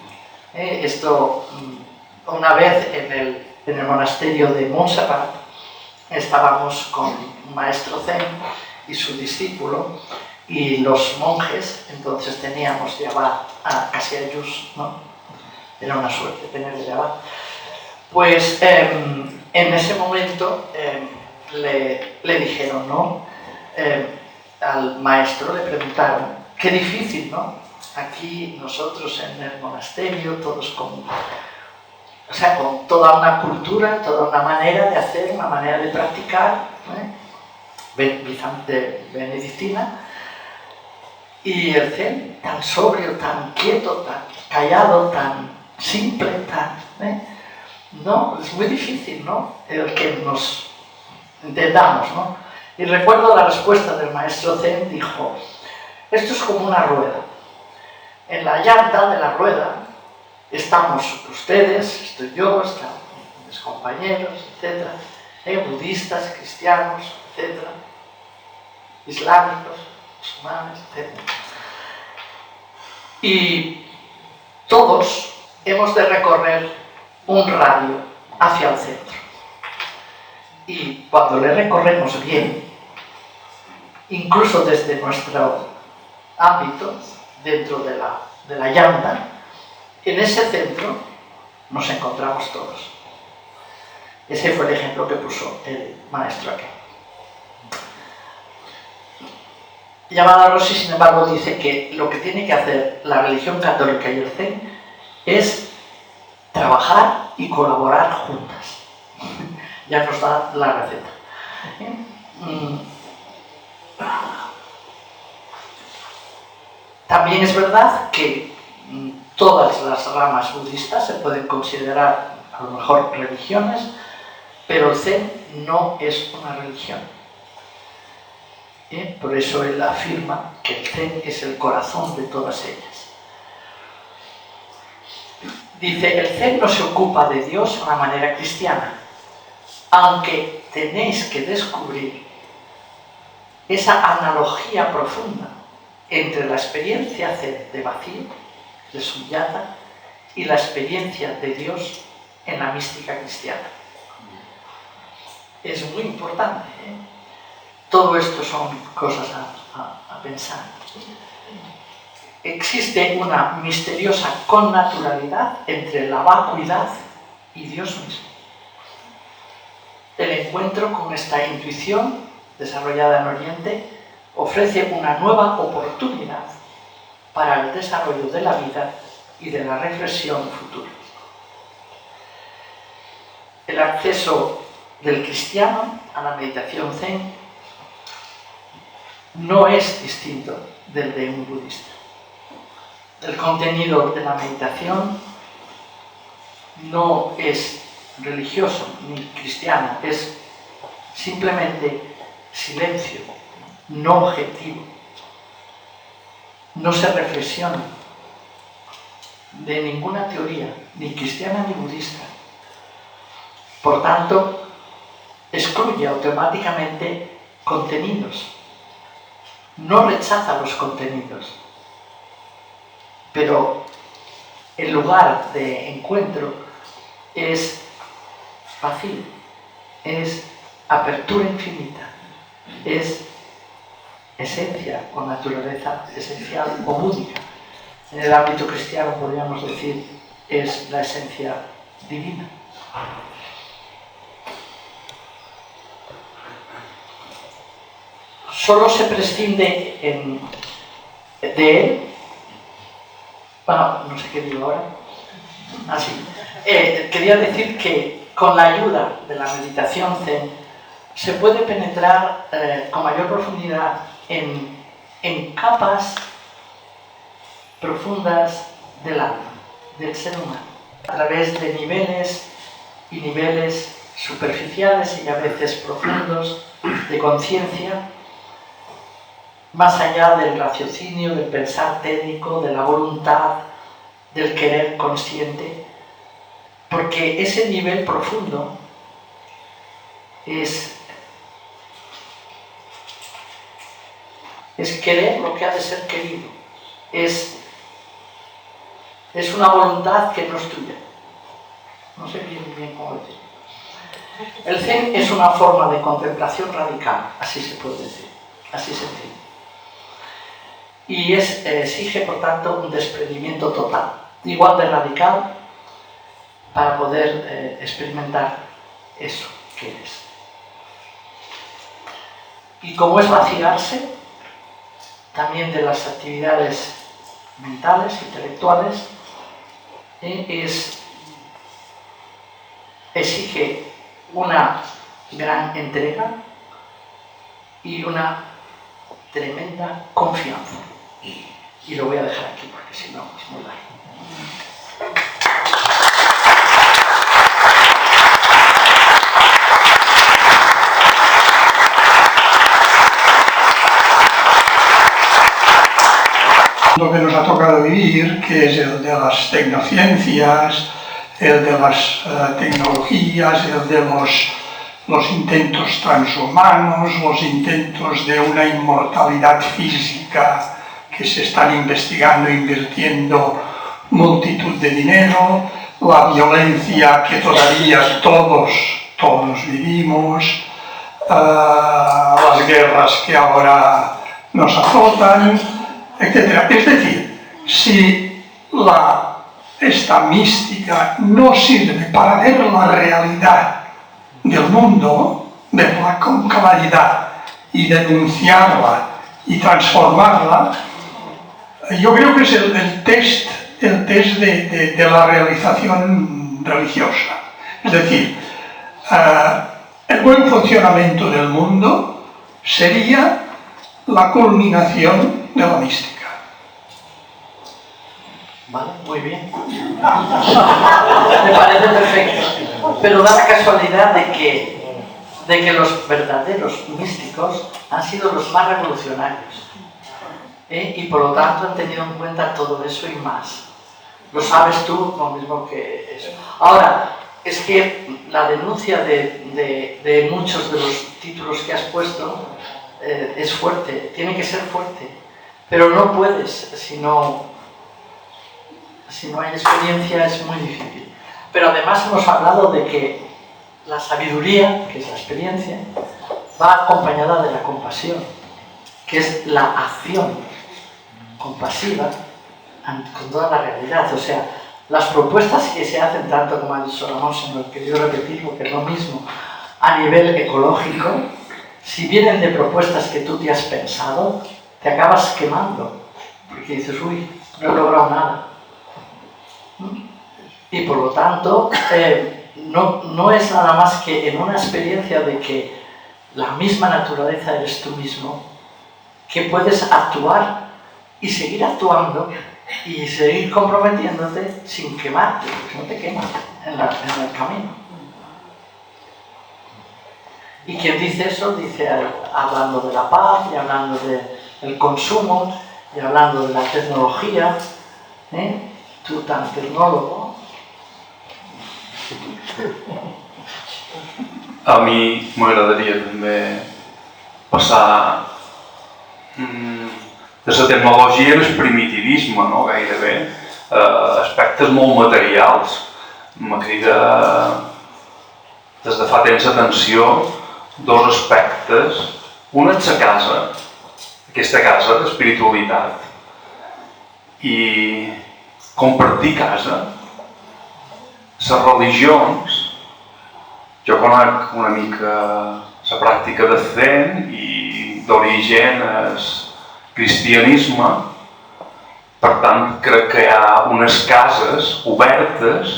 [SPEAKER 1] Una vez en el monasterio de Montserrat estábamos con un maestro zen y su discípulo y los monjes, entonces teníamos de abad a Cassiayus, ¿no? Era una suerte tenerle de abad. Pues en ese momento le dijeron, ¿no? Al maestro le preguntaron, qué difícil, ¿no? Aquí nosotros en el monasterio, todos con toda una cultura, toda una manera de hacer, una manera de practicar, benedictina, y el Zen tan sobrio, tan quieto, tan callado, tan simple, no, es muy difícil, ¿no? El que nos entendamos, ¿no? Y recuerdo la respuesta del maestro Zen, dijo, esto es como una rueda. En la llanta de la rueda estamos ustedes, estoy yo, están mis compañeros, etc., budistas, cristianos, etc., islámicos, musulmanes, etc. Y todos hemos de recorrer un radio hacia el centro. Y cuando le recorremos bien, incluso desde nuestro ámbito, dentro de la llanta, en ese centro nos encontramos todos. Ese fue el ejemplo que puso el maestro aquí. Yamada Rossi, sin embargo, dice que lo que tiene que hacer la religión católica y el Zen es trabajar y colaborar juntas. Ya nos da la receta. También es verdad que todas las ramas budistas se pueden considerar a lo mejor religiones, pero el Zen no es una religión. Por eso él afirma que el Zen es el corazón de todas ellas. Dice, el Zen no se ocupa de Dios de una manera cristiana, aunque tenéis que descubrir esa analogía profunda entre la experiencia Zen de vacío, de sunyata, y la experiencia de Dios en la mística cristiana. Es muy importante, Todo esto son cosas a pensar. Existe una misteriosa connaturalidad entre la vacuidad y Dios mismo. El encuentro con esta intuición desarrollada en Oriente ofrece una nueva oportunidad para el desarrollo de la vida y de la reflexión futura. El acceso del cristiano a la meditación Zen no es distinto del de un budista. El contenido de la meditación no es religioso ni cristiano, es simplemente silencio, no objetivo. No se reflexiona de ninguna teoría, ni cristiana ni budista. Por tanto, excluye automáticamente contenidos. No rechaza los contenidos, pero el lugar de encuentro es vacío, es apertura infinita, es esencia o naturaleza esencial o búdica. En el ámbito cristiano podríamos decir es la esencia divina. Solo se prescinde de él. Bueno, no sé qué digo ahora. Así. Quería decir que con la ayuda de la meditación Zen se puede penetrar con mayor profundidad en capas profundas del alma, del ser humano, a través de niveles y niveles superficiales y a veces profundos de conciencia, más allá del raciocinio, del pensar técnico, de la voluntad, del querer consciente, porque ese nivel profundo es querer lo que ha de ser querido, es una voluntad que no es tuya. No sé bien cómo decirlo. El Zen es una forma de contemplación radical, así se puede decir, así sencillo. Y exige, por tanto, un desprendimiento total, igual de radical, para poder experimentar eso que es. Y como es vaciarse, también de las actividades mentales, intelectuales, exige una gran entrega y una tremenda confianza. Y lo voy a dejar aquí porque si no es muy largo.
[SPEAKER 2] Lo que nos ha tocado vivir, que es el de las tecnociencias, el de las tecnologías, el de los intentos transhumanos, los intentos de una inmortalidad física que se están investigando, invirtiendo multitud de dinero, la violencia que todavía todos vivimos, las guerras que ahora nos azotan, etc. Es decir, si esta mística no sirve para ver la realidad del mundo, verla con claridad y denunciarla y transformarla, yo creo que es el test de la realización religiosa. Es decir, el buen funcionamiento del mundo sería la culminación de la mística.
[SPEAKER 1] Vale, muy bien. Me parece perfecto. Pero da la casualidad de que los verdaderos místicos han sido los más revolucionarios. Y por lo tanto han tenido en cuenta todo eso y más. Lo sabes tú, lo mismo que eso. Ahora, es que la denuncia de muchos de los títulos que has puesto es fuerte, tiene que ser fuerte, pero no puedes si no hay experiencia, es muy difícil. Pero además hemos hablado de que la sabiduría, que es la experiencia, va acompañada de la compasión, que es la acción compasiva con toda la realidad. O sea, las propuestas que se hacen, tanto como ha dicho Ramón, se me querido repetir porque es lo mismo, a nivel ecológico, si vienen de propuestas que tú te has pensado, te acabas quemando, porque dices, uy, no he logrado nada. Y por lo tanto, no es nada más que en una experiencia de que la misma naturaleza eres tú mismo, que puedes actuar y seguir actuando y seguir comprometiéndote sin quemarte, porque no te quemas en el camino. Y quien dice eso, dice hablando de la paz y hablando del consumo y hablando de la tecnología, tú tan tecnólogo.
[SPEAKER 3] A mi m'agradaria també passar de la tecnologia i el primitivisme, no? Gairebé, aspectes molt materials. Me crida des de fa temps atenció dos aspectes. Un és la casa, aquesta casa d'espiritualitat, i compartir casa. Les religions, jo conec una mica la pràctica de Zen i d'origen és cristianisme, per tant crec que hi ha unes cases obertes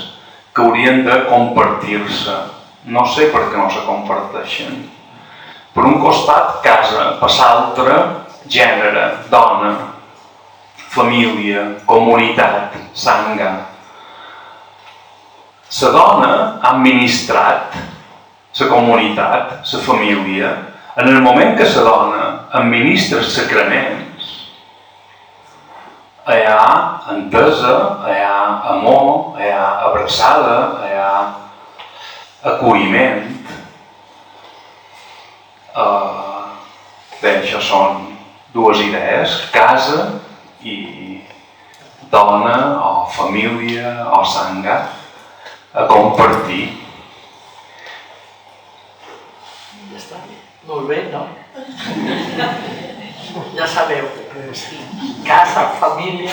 [SPEAKER 3] que haurien de compartir-se. No sé per què no se comparteixen. Per un costat, casa, per l'altre, gènere, dona, família, comunitat, sanga. La dona ha administrat la comunitat, la família. En el moment que la dona administra els sacraments, hi ha entesa, hi ha amor, hi ha abraçada, hi ha acolliment. Bé, això són dues idees, casa i dona o família o sanga a compartir.
[SPEAKER 1] Ja està. Molt bé, no? Ja sabeu. Casa, família,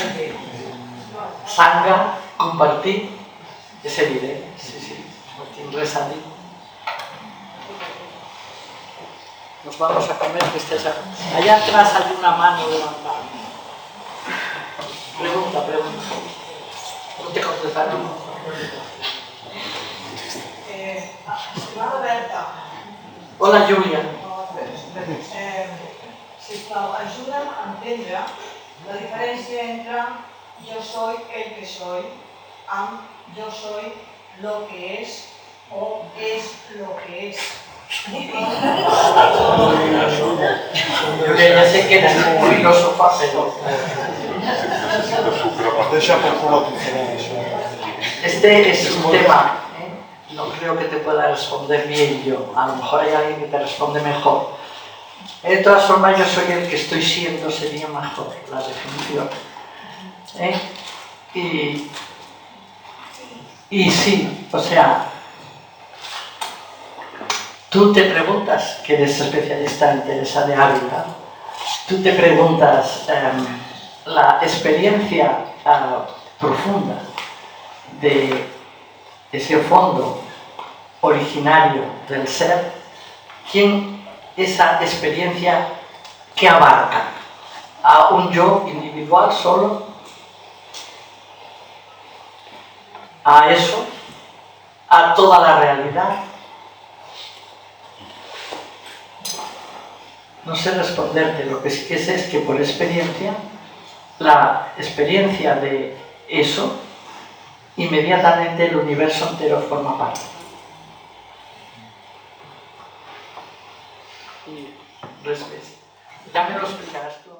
[SPEAKER 1] sanga, compartir, és evident. Sí, no tinc res a dir. No nos vamos a comer, que estés allá atrás hay una mano levantada. Pregunta. No te contestaré.
[SPEAKER 4] Estimada Berta.
[SPEAKER 1] Hola, Julia.
[SPEAKER 4] Sisplau, ajuda'm a entendre la diferència entre yo soy el que soy amb yo soy lo que es o es lo que es.
[SPEAKER 1] Julia, ya sé que eres muy filósofa, pero...
[SPEAKER 5] Deixa per cul això.
[SPEAKER 1] Este es un tema, no creo que te pueda responder bien yo, a lo mejor hay alguien que te responde mejor. De todas formas, yo soy el que estoy siendo, sería mejor la definición. Y sí, o sea, tú te preguntas, que eres especialista en Teresa de Ávila, tú te preguntas la experiencia profunda de ese fondo originario del ser, esa experiencia que abarca a un yo individual solo, a eso, a toda la realidad. No sé responderte, lo que sí que sé es que por experiencia, la experiencia de eso, inmediatamente el universo entero forma parte. Ya me lo explicarás tú.